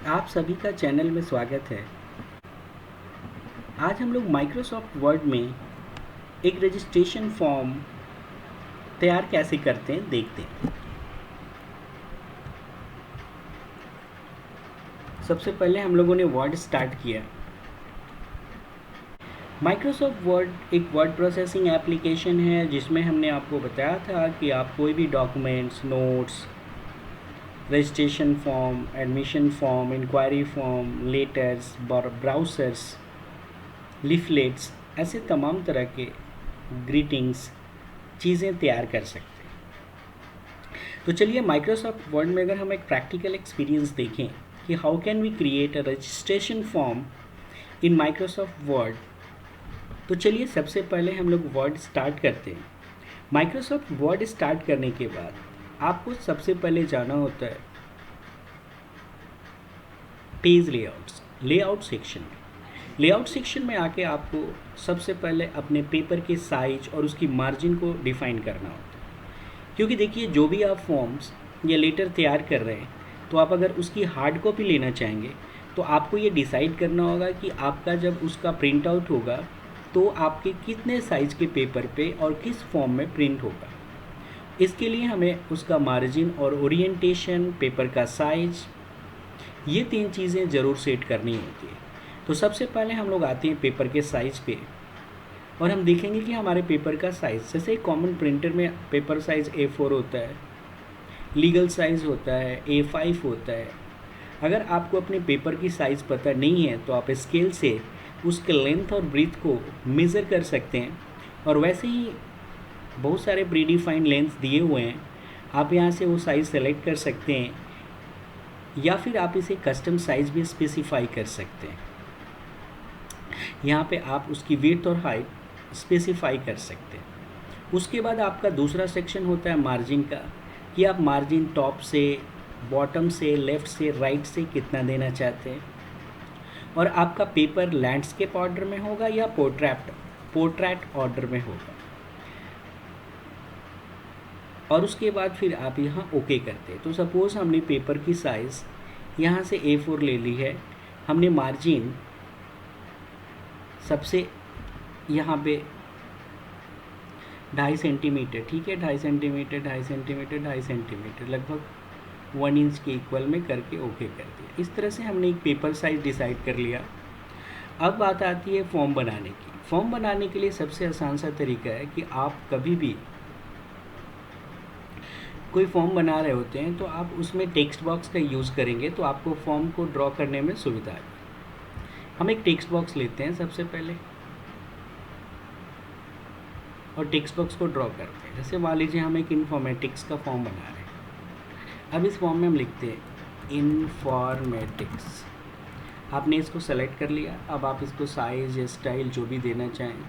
आप सभी का चैनल में स्वागत है। आज हम लोग माइक्रोसॉफ्ट वर्ड में एक रजिस्ट्रेशन फॉर्म तैयार कैसे करते हैं देखते हैं। सबसे पहले हम लोगों ने वर्ड स्टार्ट किया। माइक्रोसॉफ्ट वर्ड एक वर्ड प्रोसेसिंग एप्लीकेशन है जिसमें हमने आपको बताया था कि आप कोई भी documents, notes, registration form, admission form, inquiry form, letters, browsers, leaflets, ऐसे तमाम तरह के ग्रीटिंग्स चीज़ें तैयार कर सकते हैं। तो चलिए माइक्रोसॉफ्ट वर्ड में अगर हम एक प्रैक्टिकल एक्सपीरियंस देखें कि how can we create a registration form in Microsoft Word, तो चलिए सबसे पहले हम लोग वर्ड स्टार्ट करते हैं। माइक्रोसॉफ्ट वर्ड स्टार्ट करने के बाद आपको सबसे पहले जाना होता है पेज लेआउट सेक्शन में। लेआउट सेक्शन में आके आपको सबसे पहले अपने पेपर के साइज और उसकी मार्जिन को डिफ़ाइन करना होता है, क्योंकि देखिए जो भी आप फॉर्म्स या लेटर तैयार कर रहे हैं तो आप अगर उसकी हार्ड कॉपी लेना चाहेंगे तो आपको ये डिसाइड करना होगा कि आपका जब उसका प्रिंट आउट होगा तो आपके कितने साइज़ के पेपर पे और किस फॉर्म में प्रिंट होगा। इसके लिए हमें उसका मार्जिन और ओरिएंटेशन, पेपर का साइज, ये 3 चीज़ें ज़रूर सेट करनी होती है। तो सबसे पहले हम लोग आते हैं पेपर के साइज़ पे और हम देखेंगे कि हमारे पेपर का साइज़, जैसे कॉमन प्रिंटर में पेपर साइज़ A4 होता है, लीगल साइज़ होता है, A5 होता है। अगर आपको अपने पेपर की साइज़ पता नहीं है तो आप स्केल से उसके लेंथ और ब्रीथ को मेज़र कर सकते हैं और वैसे ही बहुत सारे प्री डिफाइंड लेंथ दिए हुए हैं, आप यहाँ से वो साइज़ सेलेक्ट कर सकते हैं या फिर आप इसे कस्टम साइज़ भी स्पेसिफाई कर सकते हैं। यहाँ पे आप उसकी विड्थ और हाइट स्पेसिफाई कर सकते हैं। उसके बाद आपका दूसरा सेक्शन होता है मार्जिन का, कि आप मार्जिन टॉप से, बॉटम से, लेफ़्ट से, राइट से कितना देना चाहते हैं और आपका पेपर लैंडस्केप ऑर्डर में होगा या पोर्ट्रेट ऑर्डर में होगा। और उसके बाद फिर आप यहाँ ओके करते हैं। तो सपोज़ हमने पेपर की साइज़ यहाँ से A4 ले ली है, हमने मार्जिन सबसे यहाँ पे 2.5 सेंटीमीटर, ठीक है, 2.5 सेंटीमीटर, 2.5 सेंटीमीटर, 2.5 सेंटीमीटर, लगभग 1 इंच के इक्वल में करके ओके कर दिया। इस तरह से हमने एक पेपर साइज़ डिसाइड कर लिया। अब बात आती है फॉर्म बनाने की। फॉर्म बनाने के लिए सबसे आसान सा तरीका है कि आप कभी भी कोई फॉर्म बना रहे होते हैं तो आप उसमें टेक्स्ट बॉक्स का यूज़ करेंगे तो आपको फॉर्म को ड्रॉ करने में सुविधा है। हम एक टेक्स्ट बॉक्स लेते हैं सबसे पहले और टेक्स्ट बॉक्स को ड्रॉ करते हैं। जैसे मान लीजिए हम एक इन्फॉर्मेटिक्स का फॉर्म बना रहे हैं। अब इस फॉर्म में हम लिखते हैं इन्फॉर्मेटिक्स। आपने इसको सेलेक्ट कर लिया। अब आप इसको साइज़ या स्टाइल जो भी देना चाहें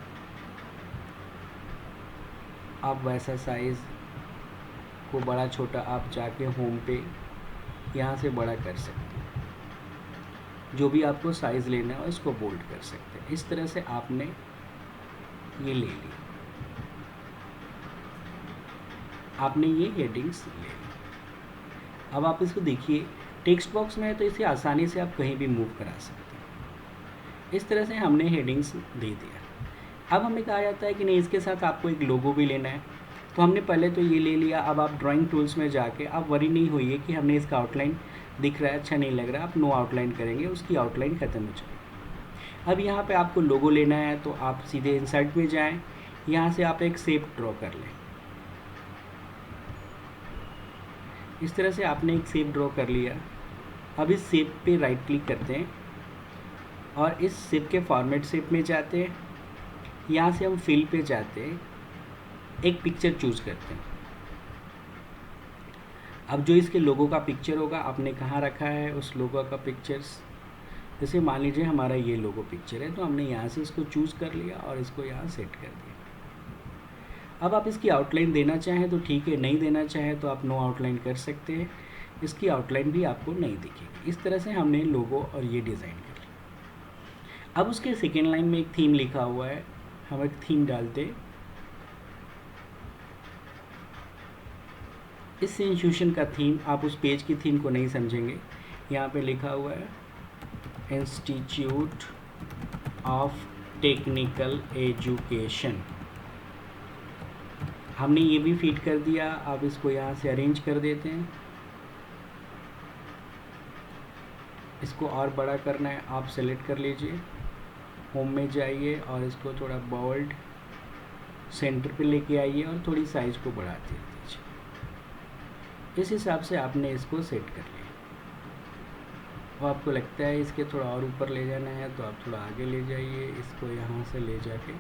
आप वैसा साइज़ को बड़ा छोटा आप जाके होम पे यहाँ से बड़ा कर सकते हैं। जो भी आपको साइज़ लेना है इसको बोल्ड कर सकते हैं। इस तरह से आपने ये ले ली, आपने ये हेडिंग्स ले ली। अब आप इसको देखिए, टेक्स्ट बॉक्स में है तो इसे आसानी से आप कहीं भी मूव करा सकते हैं। इस तरह से हमने हेडिंग्स दे दिया। अब हमें कहा जाता है कि नहीं, इसके साथ आपको एक लोगो भी लेना है, तो हमने पहले तो ये ले लिया। अब आप ड्राइंग टूल्स में जाके आप वरी नहीं होइए कि हमने इसका आउटलाइन दिख रहा है, अच्छा नहीं लग रहा, आप नो आउटलाइन करेंगे, उसकी आउटलाइन ख़त्म हो जाएगी। अब यहाँ पे आपको लोगो लेना है तो आप सीधे इंसर्ट में जाएं, यहाँ से आप एक शेप ड्रॉ कर लें। इस तरह से आपने एक शेप ड्रॉ कर लिया। अब इस शेप पे राइट क्लिक करते हैं और इस शेप के फॉर्मेट शेप में जाते हैं। यहाँ से हम फिल पे जाते हैं, एक पिक्चर चूज़ करते हैं। अब जो इसके लोगो का पिक्चर होगा आपने कहाँ रखा है उस लोगो का पिक्चर्स, जैसे मान लीजिए हमारा ये लोगो पिक्चर है तो हमने यहाँ से इसको चूज़ कर लिया और इसको यहाँ सेट कर दिया। अब आप इसकी आउटलाइन देना चाहें तो ठीक है, नहीं देना चाहें तो आप नो आउटलाइन कर सकते हैं, इसकी आउटलाइन भी आपको नहीं दिखेगी। इस तरह से हमने लोगो और ये डिज़ाइन कर लिया। अब उसके सेकेंड लाइन में एक थीम लिखा हुआ है, हम एक थीम डालते। इस इंस्टीट्यूशन का थीम, आप उस पेज की थीम को नहीं समझेंगे, यहाँ पे लिखा हुआ है इंस्टीट्यूट ऑफ टेक्निकल एजुकेशन। हमने ये भी फीड कर दिया। आप इसको यहाँ से अरेंज कर देते हैं। इसको और बड़ा करना है, आप सेलेक्ट कर लीजिए, होम में जाइए और इसको थोड़ा बोल्ड सेंटर पे लेके आइए और थोड़ी साइज को बढ़ा दीजिए। इस हिसाब से आपने इसको सेट कर लिया। और आपको लगता है इसके थोड़ा और ऊपर ले जाना है तो आप थोड़ा आगे ले जाइए, इसको यहाँ से ले जाके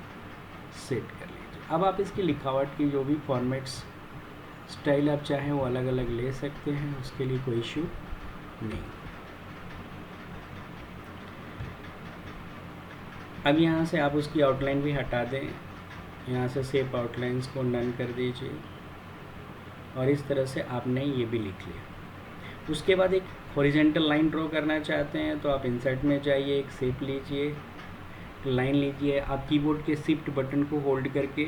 सेट कर लीजिए। अब आप इसकी लिखावट की जो भी फॉर्मेट्स स्टाइल आप चाहें वो अलग अलग ले सकते हैं, उसके लिए कोई इशू नहीं। अब यहाँ से आप उसकी आउटलाइन भी हटा दें, यहाँ से शेप आउटलाइंस को नन कर दीजिए और इस तरह से आपने ये भी लिख लिया। उसके बाद एक हॉरिजेंटल लाइन ड्रॉ करना चाहते हैं तो आप इंसर्ट में जाइए, एक शेप लीजिए, लाइन लीजिए। आप कीबोर्ड के शिफ्ट बटन को होल्ड करके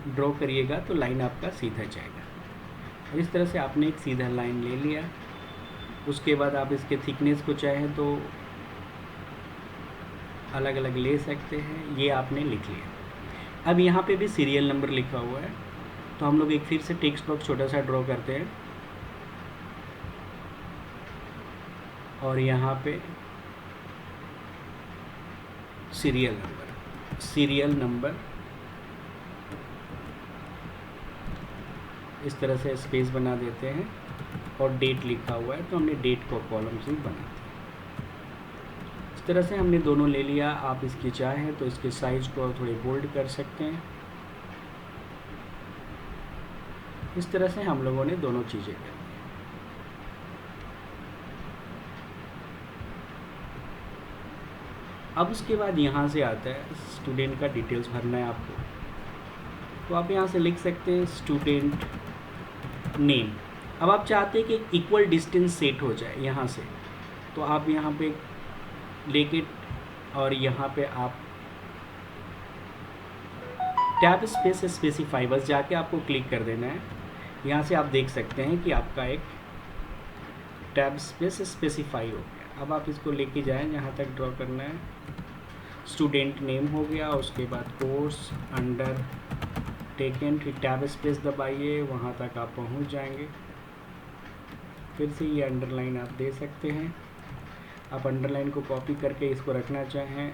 ड्रॉ करिएगा तो लाइन आपका सीधा जाएगा। और इस तरह से आपने एक सीधा लाइन ले लिया। उसके बाद आप इसके थिकनेस को चाहें तो अलग अलग ले सकते हैं, ये आपने लिख लिया। अब यहाँ पे भी सीरियल नंबर लिखा हुआ है तो हम लोग एक फिर से टेक्स्ट बॉक्स छोटा सा ड्रॉ करते हैं और यहाँ पे सीरियल नंबर इस तरह से स्पेस बना देते हैं और डेट लिखा हुआ है तो हमने डेट को कॉलम्स भी बना दिया। इस तरह से हमने दोनों ले लिया। आप इसकी चाहें तो इसके साइज को थोड़े बोल्ड कर सकते हैं। इस तरह से हम लोगों ने दोनों चीज़ें कर दी। अब उसके बाद यहाँ से आता है स्टूडेंट का डिटेल्स भरना है आपको, तो आप यहाँ से लिख सकते हैं स्टूडेंट नेम। अब आप चाहते हैं कि इक्वल डिस्टेंस सेट हो जाए यहाँ से, तो आप यहाँ पे लेके और यहाँ पे आप टैब स्पेस स्पेसिफाई बस जाके आपको क्लिक कर देना है। यहाँ से आप देख सकते हैं कि आपका एक टैब स्पेस स्पेसिफाई हो गया। अब आप इसको लेके जाएं जहाँ तक ड्रॉ करना है। स्टूडेंट नेम हो गया, उसके बाद कोर्स अंडर टेकन, फिर टैब स्पेस दबाइए, वहाँ तक आप पहुँच जाएंगे। फिर से ये अंडरलाइन आप दे सकते हैं। आप अंडरलाइन को कॉपी करके इसको रखना चाहें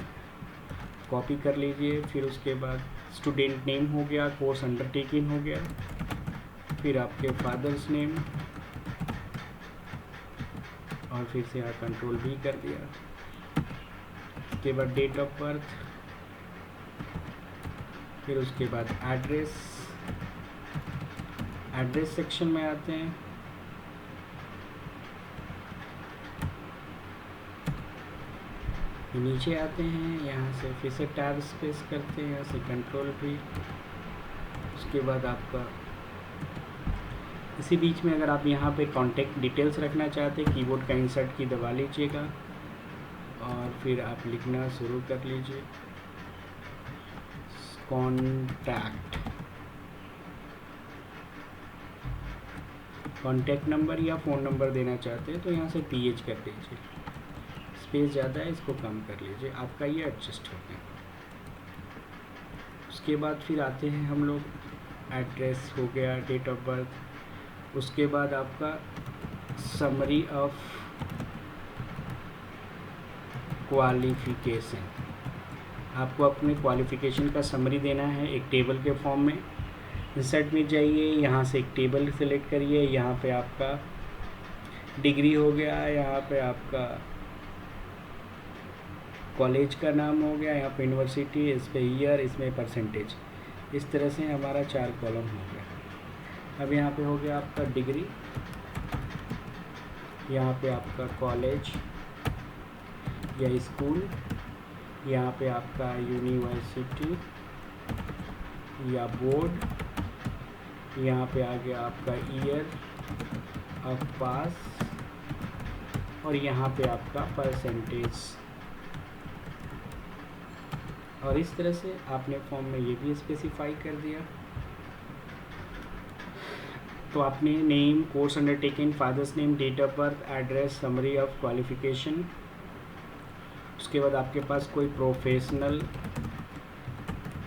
कॉपी कर लीजिए। फिर उसके बाद स्टूडेंट नेम हो गया, कोर्स अंडरटेकिंग हो गया, फिर आपके फादर्स नेम और फिर से यहाँ कंट्रोल भी कर दिया। उसके बाद डेट ऑफ बर्थ, फिर उसके बाद एड्रेस सेक्शन में आते हैं। नीचे आते हैं, यहाँ से फिर से टैब स्पेस करते हैं, यहाँ से कंट्रोल भी। उसके बाद आपका इसी बीच में अगर आप यहाँ पे कॉन्टैक्ट डिटेल्स रखना चाहते हैं, कीबोर्ड का इंसर्ट की दबा लीजिएगा और फिर आप लिखना शुरू कर लीजिए कॉन्टैक्ट नंबर या फ़ोन नंबर देना चाहते हैं तो यहाँ से PH कर दीजिए। स्पेस ज़्यादा है, इसको कम कर लीजिए, आपका ये एडजस्ट हो गया। उसके बाद फिर आते हैं हम लोग, एड्रेस हो गया, डेट ऑफ बर्थ। उसके बाद आपका समरी ऑफ क्वालिफ़िकेशन, आपको अपने क्वालिफ़िकेशन का समरी देना है एक टेबल के फॉर्म में। इंसर्ट में जाइए, यहाँ से एक टेबल सेलेक्ट करिए, यहाँ पे आपका डिग्री हो गया, यहाँ पे आपका कॉलेज का नाम हो गया, यहाँ पे यूनिवर्सिटी, इस पे ईयर, इसमें परसेंटेज। इस तरह से हमारा 4 कॉलम हो गया। अब यहाँ पे हो गया आपका डिग्री, यहाँ पे आपका कॉलेज या स्कूल, यहाँ पे आपका यूनिवर्सिटी या बोर्ड, यहाँ पे आ गया आपका ईयर ऑफ पास और यहाँ पे आपका परसेंटेज। और इस तरह से आपने फॉर्म में ये भी स्पेसिफाई कर दिया। तो आपने name, course undertaken, father's name, date of birth, address, summary of qualification. उसके बाद आपके पास कोई प्रोफेशनल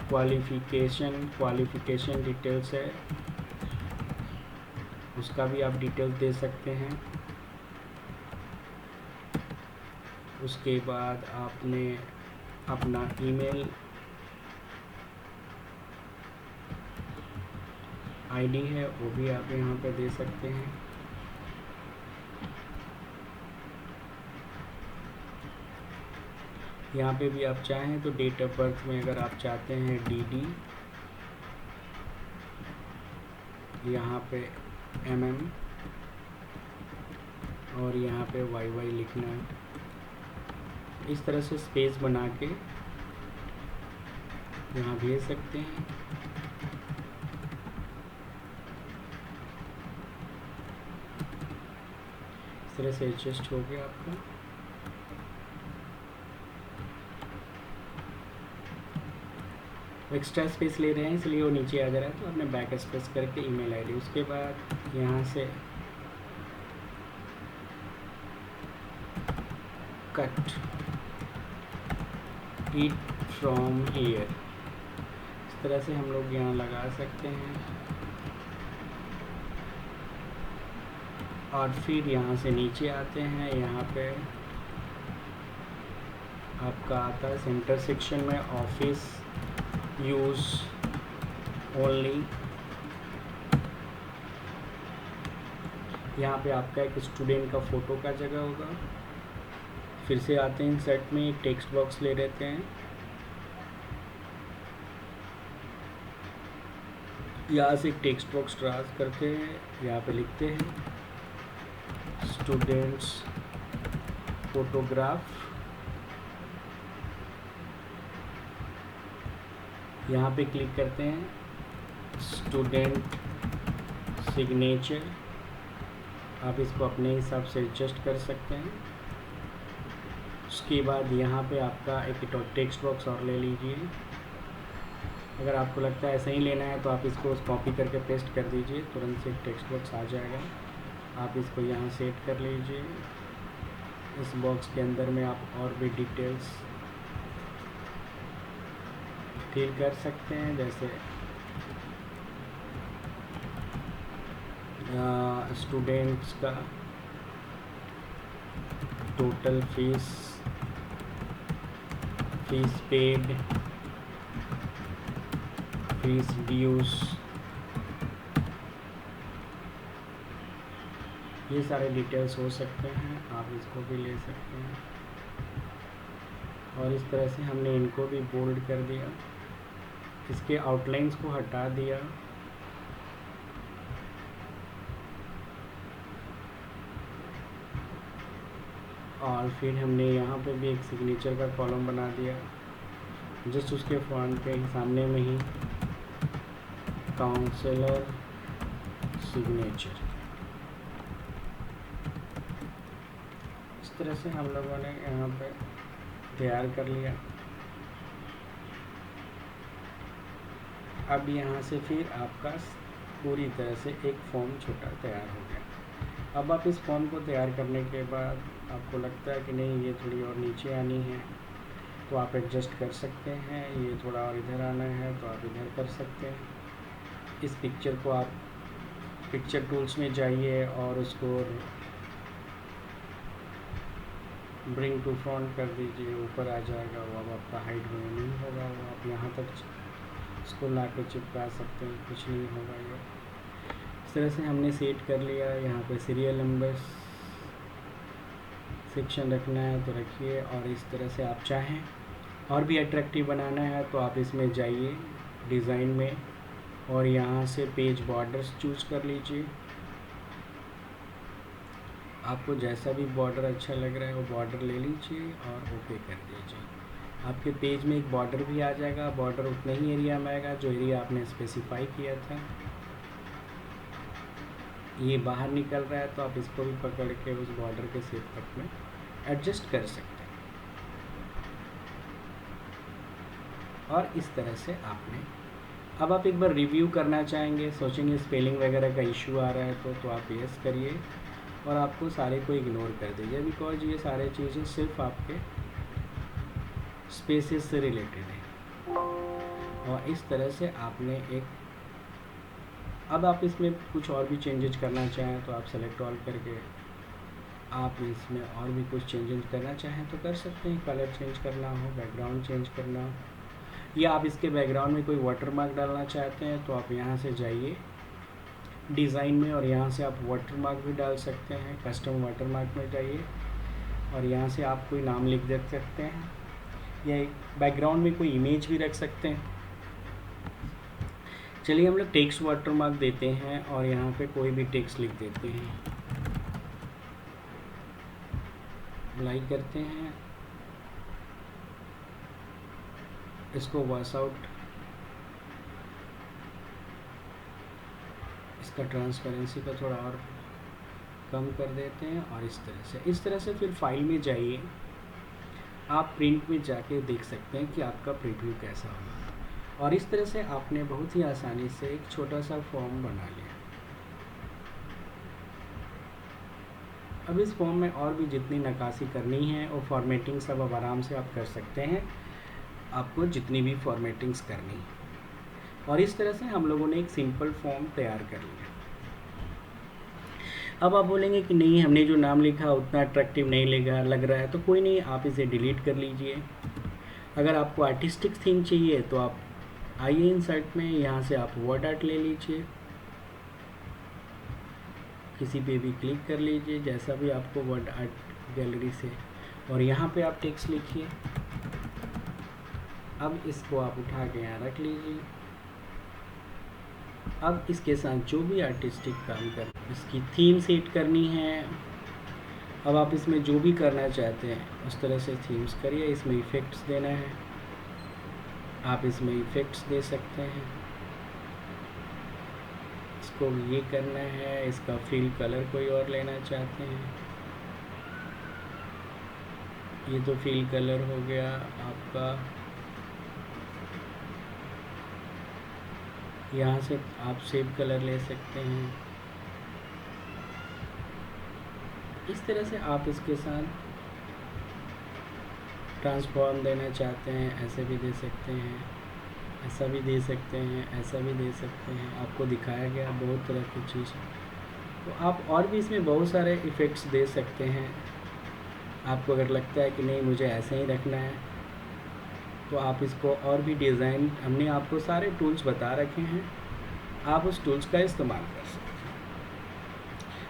क्वालिफिकेशन डिटेल्स है, उसका भी आप डिटेल्स दे सकते हैं। उसके बाद आपने अपना ईमेल आईडी है वो भी आप यहाँ पे दे सकते हैं। यहाँ पे भी आप चाहें तो डेट ऑफ बर्थ में अगर आप चाहते हैं DD, यहाँ पे MM और यहाँ पे YY लिखना है। इस तरह से स्पेस बना के यहाँ भेज सकते हैं। इस तरह से एडजस्ट हो गया आपका। एक्स्ट्रा स्पेस ले रहे हैं इसलिए वो नीचे आ जा रहा है, तो आपने बैक स्पेस करके ईमेल आईडी। उसके बाद यहाँ से कट इट फ्रॉम हियर, इस तरह से हम लोग यहाँ लगा सकते हैं। और फिर यहाँ से नीचे आते हैं, यहाँ पे आपका आता है सेंटर सेक्शन में ऑफिस यूज़ ओनली। यहाँ पे आपका एक स्टूडेंट का फ़ोटो का जगह होगा। फिर से आते हैं सेट में, एक टेक्स्ट बॉक्स ले लेते हैं। यहाँ से एक टेक्स्ट बॉक्स ड्रास करते हैं, यहाँ पे लिखते हैं स्टूडेंट्स फोटोग्राफ। यहाँ पे क्लिक करते हैं स्टूडेंट सिग्नेचर। आप इसको अपने हिसाब से एडजस्ट कर सकते हैं। उसके बाद यहाँ पे आपका एक टेक्स्ट बॉक्स और ले लीजिए। अगर आपको लगता है ऐसा ही लेना है तो आप इसको कॉपी करके पेस्ट कर दीजिए, तुरंत से एक टेक्स्ट बॉक्स आ जाएगा। आप इसको यहाँ सेट कर लीजिए। इस बॉक्स के अंदर में आप और भी डिटेल्स फिल कर सकते हैं, जैसे स्टूडेंट्स का total fees paid, fees dues, ये सारे डिटेल्स हो सकते हैं। आप इसको भी ले सकते हैं। और इस तरह से हमने इनको भी बोल्ड कर दिया, इसके आउटलाइंस को हटा दिया। और फिर हमने यहाँ पे भी एक सिग्नेचर का कॉलम बना दिया, जस्ट उसके फॉन्ट पे सामने में ही काउंसलर सिग्नेचर। इस तरह से हम लोगों ने यहाँ पे तैयार कर लिया। अब यहाँ से फिर आपका पूरी तरह से एक फॉर्म छोटा तैयार हो गया। अब आप इस फॉर्म को तैयार करने के बाद आपको लगता है कि नहीं ये थोड़ी और नीचे आनी है, तो आप एडजस्ट कर सकते हैं। ये थोड़ा और इधर आना है तो आप इधर कर सकते हैं। इस पिक्चर को आप पिक्चर टूल्स में जाइए और उसको ब्रिंग टू फ्रंट कर दीजिए, ऊपर आ जाएगा वो। अब आपका हाइट में नहीं होगा, वो आप यहाँ तक इसको ला के चिपका सकते हैं, कुछ नहीं होगा ये। इस तरह से हमने सेट कर लिया। यहाँ पे सीरियल नंबर सेक्शन रखना है तो रखिए। और इस तरह से आप चाहें और भी अट्रैक्टिव बनाना है तो आप इसमें जाइए डिज़ाइन में और यहाँ से पेज बॉर्डर्स चूज़ कर लीजिए। आपको जैसा भी बॉर्डर अच्छा लग रहा है वो बॉर्डर ले लीजिए और ओके कर दीजिए। आपके पेज में एक बॉर्डर भी आ जाएगा। बॉर्डर उतना ही एरिया में आएगा जो एरिया आपने स्पेसिफाई किया था। ये बाहर निकल रहा है तो आप इसको भी पकड़ के उस बॉर्डर के शेप तक में एडजस्ट कर सकते हैं। और इस तरह से आपने अब आप एक बार रिव्यू करना चाहेंगे, सोचेंगे स्पेलिंग वगैरह का इशू आ रहा है तो आप यस करिए और आपको सारे को इग्नोर कर दीजिए, बिकॉज ये सारे चीज़ें सिर्फ आपके स्पेसेस से रिलेटेड है। और इस तरह से आपने एक, अब आप इसमें कुछ और भी चेंजेस करना चाहें तो आप सेलेक्ट ऑल करके आप इसमें और भी कुछ चेंजेस करना चाहें तो कर सकते हैं। कलर चेंज करना हो, बैकग्राउंड चेंज करना हो, या आप इसके बैकग्राउंड में कोई वाटरमार्क डालना चाहते हैं तो आप यहाँ से जाइए डिज़ाइन में और यहाँ से आप वाटरमार्क भी डाल सकते हैं। कस्टम वाटरमार्क में जाइए और यहाँ से आप कोई नाम लिख दे सकते हैं या बैकग्राउंड में कोई इमेज भी रख सकते हैं। चलिए हम लोग टेक्स्ट वाटरमार्क देते हैं और यहाँ पे कोई भी टेक्स्ट लिख देते हैं, अप्लाई करते हैं, इसको वॉश आउट, इसका ट्रांसपेरेंसी को थोड़ा और कम कर देते हैं और इस तरह से फिर फाइल में जाइए, आप प्रिंट में जाके देख सकते हैं कि आपका प्रीव्यू कैसा होगा। और इस तरह से आपने बहुत ही आसानी से एक छोटा सा फॉर्म बना लिया। अब इस फॉर्म में और भी जितनी नक्काशी करनी है और फॉर्मेटिंग सब अब आराम से आप कर सकते हैं, आपको जितनी भी फॉर्मेटिंग्स करनी है। और इस तरह से हम लोगों ने एक सिंपल फॉर्म तैयार कर लिया। अब आप बोलेंगे कि नहीं, हमने जो नाम लिखा उतना अट्रैक्टिव नहीं लग रहा है, तो कोई नहीं, आप इसे डिलीट कर लीजिए। अगर आपको आर्टिस्टिक थीम चाहिए तो आप आइए इंसर्ट में, यहाँ से आप वर्ड आर्ट ले लीजिए, किसी पे भी क्लिक कर लीजिए, जैसा भी आपको वर्ड आर्ट गैलरी से, और यहाँ पे आप टेक्स्ट लिखिए। अब इसको आप उठा के यहाँ रख लीजिए। अब इसके साथ जो भी आर्टिस्टिक काम कर, इसकी थीम सेट करनी है। अब आप इसमें जो भी करना चाहते हैं उस तरह से थीम्स करिए। इसमें इफ़ेक्ट्स देना है, आप इसमें इफ़ेक्ट्स दे सकते हैं। इसको ये करना है, इसका फील कलर कोई और लेना चाहते हैं, ये तो फील कलर हो गया आपका। यहाँ से आप सेव कलर ले सकते हैं। इस तरह से आप इसके साथ ट्रांसफॉर्म देना चाहते हैं, ऐसे भी दे सकते हैं, ऐसा भी दे सकते हैं, ऐसा भी दे सकते हैं। आपको दिखाया गया बहुत तरह की चीज़, तो आप और भी इसमें बहुत सारे इफ़ेक्ट्स दे सकते हैं। आपको अगर लगता है कि नहीं मुझे ऐसे ही रखना है तो आप इसको और भी डिज़ाइन, हमने आपको सारे टूल्स बता रखे हैं, आप उस टूल्स का इस्तेमाल कर सकते हैं।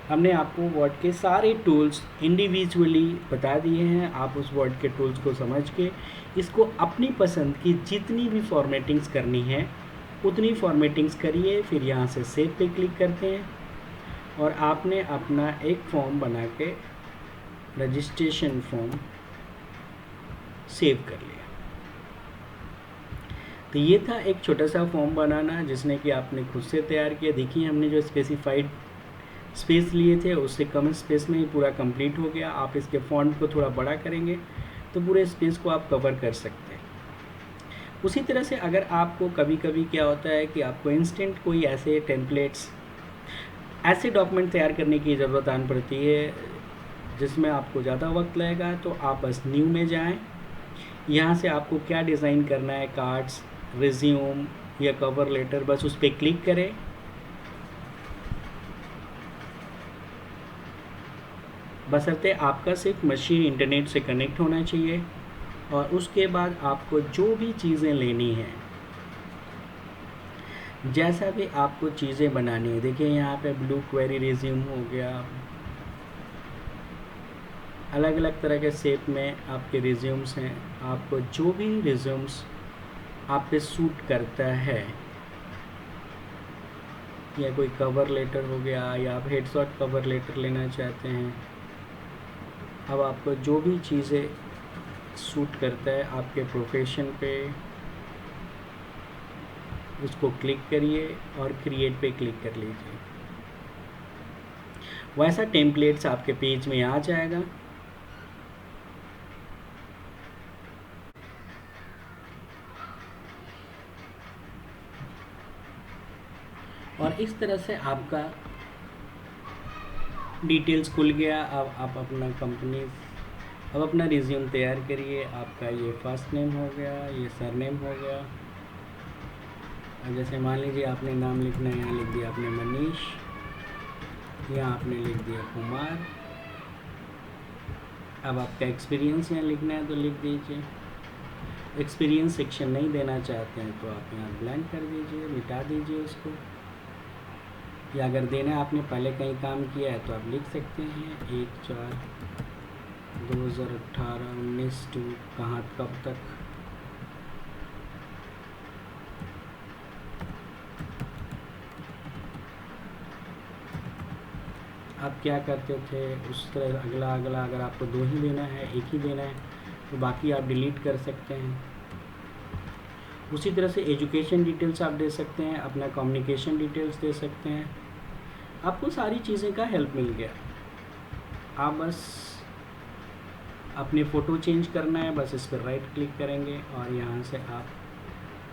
हमने आपको वर्ड के सारे टूल्स इंडिविजुअली बता दिए हैं। आप उस वर्ड के टूल्स को समझ के इसको अपनी पसंद की जितनी भी फॉर्मेटिंग्स करनी है उतनी फॉर्मेटिंग्स करिए। फिर यहाँ से सेव पे क्लिक करते हैं और आपने अपना एक फॉर्म बना के, रजिस्ट्रेशन फॉर्म सेव कर लिया। तो ये था एक छोटा सा फॉर्म बनाना जिसने कि आपने खुद से तैयार किया। देखिए हमने जो स्पेसिफाइड स्पेस लिए थे उससे कम स्पेस में ही पूरा कंप्लीट हो गया। आप इसके फॉन्ट को थोड़ा बड़ा करेंगे तो पूरे स्पेस को आप कवर कर सकते हैं। उसी तरह से अगर आपको कभी कभी क्या होता है कि आपको इंस्टेंट कोई ऐसे टेम्पलेट्स, ऐसे डॉक्यूमेंट तैयार करने की ज़रूरत आन पड़ती है जिसमें आपको ज़्यादा वक्त लगेगा, तो आप बस न्यू में जाएं। यहाँ से आपको क्या डिज़ाइन करना है, कार्ड्स, रिज्यूम या कवर लेटर, बस उस पर क्लिक करें। बशर्ते आपका सिर्फ मशीन इंटरनेट से कनेक्ट होना चाहिए। और उसके बाद आपको जो भी चीज़ें लेनी हैं, जैसा भी आपको चीज़ें बनानी है, देखिए यहाँ पे ब्लू क्वेरी रिज्यूम हो गया, अलग अलग तरह के शेप में आपके रिज्यूम्स हैं। आपको जो भी रिज्यूम्स आप पे सूट करता है, या कोई कवर लेटर हो गया, या आप हेडशॉट कवर लेटर लेना चाहते हैं, अब आपको जो भी चीज़ें सूट करता है आपके प्रोफेशन पे, उसको क्लिक करिए और क्रिएट पे क्लिक कर लीजिए। वैसा टेम्पलेट्स आपके पेज में आ जाएगा। इस तरह से आपका डिटेल्स खुल गया। अब आप अपना कंपनी, अब अपना रिज्यूम तैयार करिए। आपका ये फर्स्ट नेम हो गया, ये सरनेम हो गया। अब जैसे मान लीजिए आपने नाम लिखना है, यहाँ लिख दिया आपने मनीष, यहाँ आपने लिख दिया कुमार। अब आपका एक्सपीरियंस यहाँ लिखना है तो लिख दीजिए। एक्सपीरियंस सेक्शन नहीं देना चाहते हैं तो आप यहाँ ब्लैंक कर दीजिए, मिटा दीजिए उसको। या अगर देना है, आपने पहले कहीं काम किया है तो आप लिख सकते हैं 1/4/2018-19 टू कहाँ कब तक। आप क्या करते थे उस तरह अगला अगर आपको 2 ही देना है, 1 ही देना है तो बाकी आप डिलीट कर सकते हैं। उसी तरह से एजुकेशन डिटेल्स आप दे सकते हैं, अपना कम्युनिकेशन डिटेल्स दे सकते हैं। आपको सारी चीज़ें का हेल्प मिल गया। आप बस अपने फ़ोटो चेंज करना है, बस इस पर राइट क्लिक करेंगे और यहाँ से आप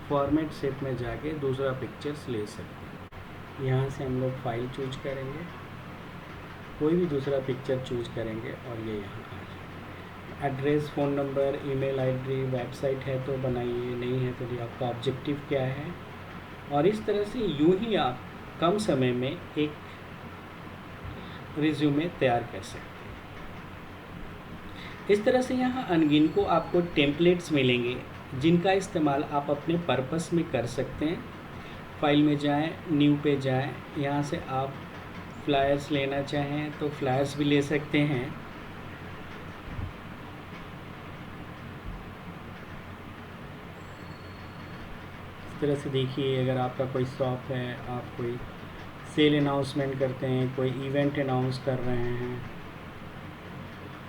फॉर्मेट शेप में जाके दूसरा पिक्चर्स ले सकते हैं। यहाँ से हम लोग फाइल चूज करेंगे, कोई भी दूसरा पिक्चर चूज करेंगे और ये यहाँ आ जाए। Address, phone number, email ID, website है तो बनाइए, नहीं है तो आपका ऑब्जेक्टिव क्या है। और इस तरह से यूं ही आप कम समय में एक रिज्यूमे तैयार कर सकते हैं। इस तरह से यहाँ अनगिनत आपको टेम्पलेट्स मिलेंगे जिनका इस्तेमाल आप अपने पर्पस में कर सकते हैं। फाइल में जाएं, न्यू पे जाएं, यहाँ से आप फ्लायर्स लेना चाहें तो फ्लायर्स भी ले सकते हैं। इस तरह से देखिए, अगर आपका कोई शॉप है, आप कोई सेल अनाउंसमेंट करते हैं, कोई इवेंट अनाउंस कर रहे हैं,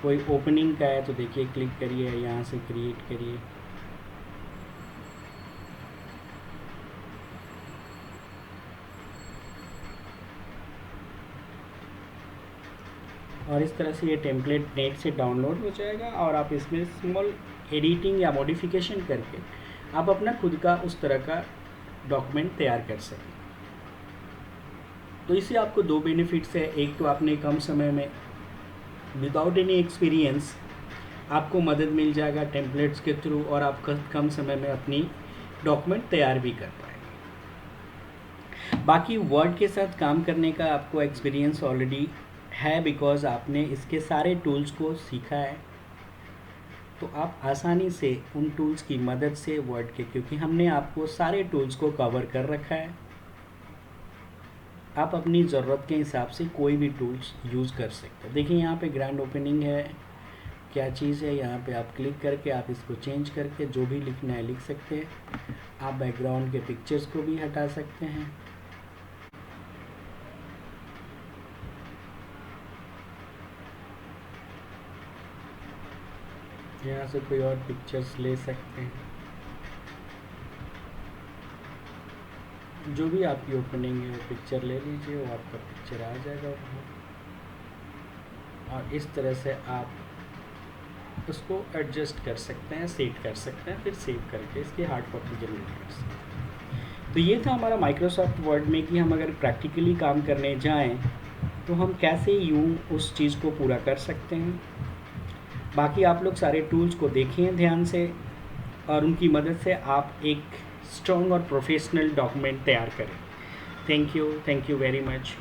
कोई ओपनिंग का है तो देखिए क्लिक करिए, यहाँ से क्रिएट करिए। और इस तरह से ये टेम्पलेट नेट से डाउनलोड हो जाएगा और आप इसमें स्मॉल एडिटिंग या मॉडिफिकेशन करके आप अपना खुद का उस तरह का डॉक्यूमेंट तैयार कर सकें। तो इससे आपको 2 बेनिफिट्स है। एक तो आपने कम समय में विदाउट एनी एक्सपीरियंस आपको मदद मिल जाएगा टेम्पलेट्स के थ्रू, और आप कम समय में अपनी डॉक्यूमेंट तैयार भी कर पाएंगे। बाकी वर्ड के साथ काम करने का आपको एक्सपीरियंस ऑलरेडी है, बिकॉज़ आपने इसके सारे टूल्स को सीखा है। तो आप आसानी से उन टूल्स की मदद से वर्ड के, क्योंकि हमने आपको सारे टूल्स को कवर कर रखा है, आप अपनी ज़रूरत के हिसाब से कोई भी टूल्स यूज़ कर सकते हैं। देखिए यहाँ पे ग्रैंड ओपनिंग है, क्या चीज़ है, यहाँ पे आप क्लिक करके आप इसको चेंज करके जो भी लिखना है लिख सकते हैं। आप बैकग्राउंड के पिक्चर्स को भी हटा सकते हैं। यहाँ से कोई और पिक्चर्स ले सकते हैं, जो भी आपकी ओपनिंग है वो पिक्चर ले लीजिए, वो आपका पिक्चर आ जाएगा वहाँ। और इस तरह से आप उसको एडजस्ट कर सकते हैं, सेट कर सकते हैं, फिर सेव करके इसकी हार्ड कॉपी जनरेट कर सकते हैं। तो ये था हमारा माइक्रोसॉफ्ट वर्ड में कि हम अगर प्रैक्टिकली काम करने जाएं तो हम कैसे यूँ उस चीज़ को पूरा कर सकते हैं। बाकी आप लोग सारे टूल्स को देखें ध्यान से और उनकी मदद से आप एक स्ट्रॉन्ग और प्रोफेशनल डॉक्यूमेंट तैयार करें। Thank you very much.